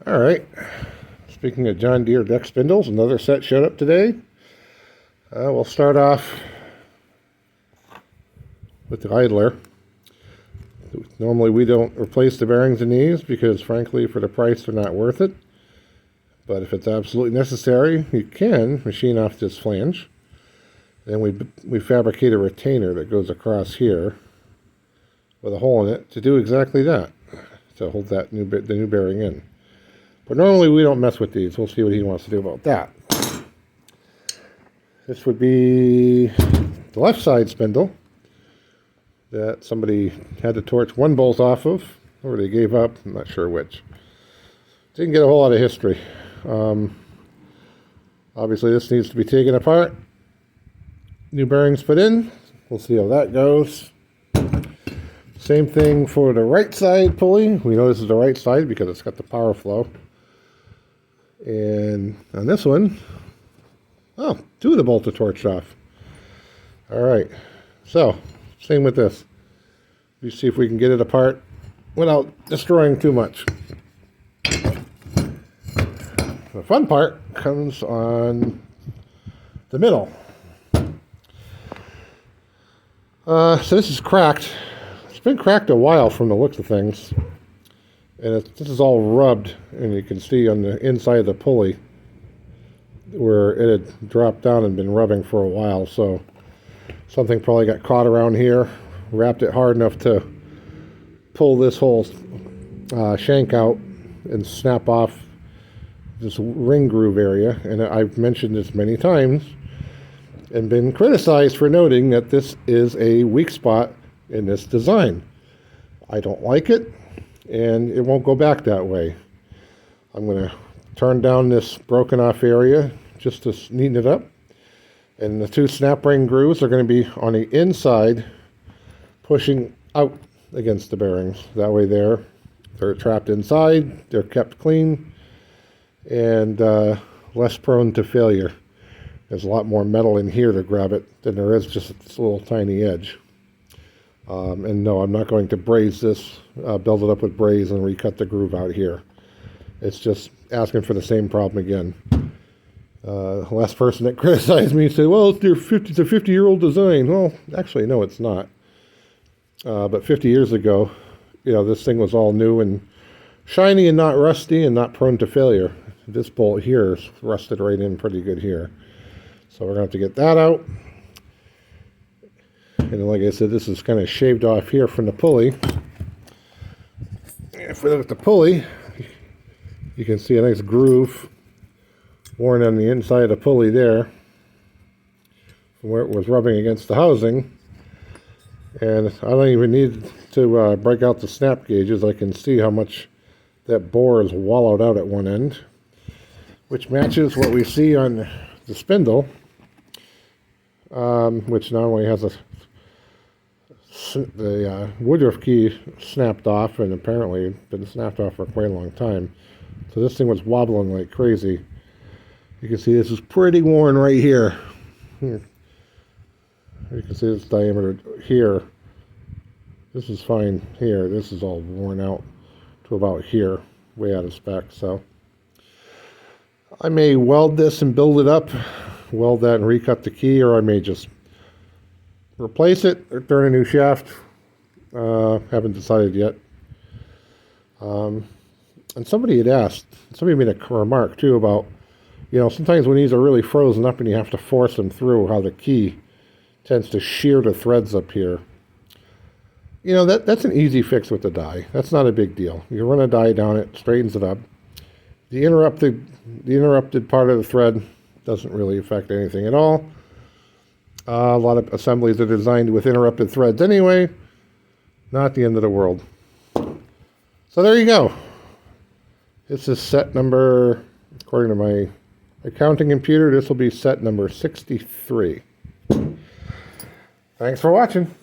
All right. Speaking of John Deere deck spindles, another set showed up today. We'll start off with the idler. Normally we don't replace the bearings in these because frankly for the price they're not worth it. But if it's absolutely necessary, you can machine off this flange. Then we fabricate a retainer that goes across here with a hole in it to do exactly that, to hold that the new bearing in. But normally we don't mess with these. We'll see what he wants to do about that. This would be the left side spindle that somebody had to torch one bolt off of, or they gave up. I'm not sure which. Didn't get a whole lot of history. Obviously this needs to be taken apart. New bearings put in. We'll see how that goes. Same thing for the right side pulley. We know this is the right side because it's got the power flow. And on this one, oh, two of the bolts are torched off. All right, so same with this. Let's see if we can get it apart without destroying too much. The fun part comes on the middle. So this is cracked. It's been cracked a while from the looks of things. And this is all rubbed, and you can see on the inside of the pulley where it had dropped down and been rubbing for a while. So something probably got caught around here, wrapped it hard enough to pull this whole shank out and snap off this ring groove area. And I've mentioned this many times and been criticized for noting that this is a weak spot in this design. I don't like it. And it won't go back that way. I'm going to turn down this broken off area just to neaten it up. And the two snap ring grooves are going to be on the inside pushing out against the bearings. That way they're trapped inside, they're kept clean, and less prone to failure. There's a lot more metal in here to grab it than there is just at this little tiny edge. And no, I'm not going to braze this, build it up with braze and recut the groove out here. It's just asking for the same problem again. The last person that criticized me said, well, it's a 50-year-old design. Well, actually, no, it's not. But 50 years ago, this thing was all new and shiny and not rusty and not prone to failure. This bolt here is rusted right in pretty good here. So we're going to have to get that out. And like I said, this is kind of shaved off here from the pulley. If we look at the pulley, you can see a nice groove worn on the inside of the pulley there from where it was rubbing against the housing. And I don't even need to break out the snap gauges. I can see how much that bore is wallowed out at one end, which matches what we see on the spindle, which not only has the woodruff key snapped off, and apparently been snapped off for quite a long time. So this thing was wobbling like crazy. You can see this is pretty worn right here. You can see this diameter here. This is fine here. This is all worn out to about here, way out of spec. So I may weld this and build it up, weld that and recut the key, or I may just replace it or turn a new shaft. Haven't decided yet. And somebody had asked, somebody made a remark too about, sometimes when these are really frozen up and you have to force them through, how the key tends to shear the threads up here. That's an easy fix with the die. That's not a big deal. You run a die down, it straightens it up. The interrupted part of the thread doesn't really affect anything at all. A lot of assemblies are designed with interrupted threads anyway. Not the end of the world. So there you go. This is set number, according to my accounting computer, this will be set number 63. Thanks for watching.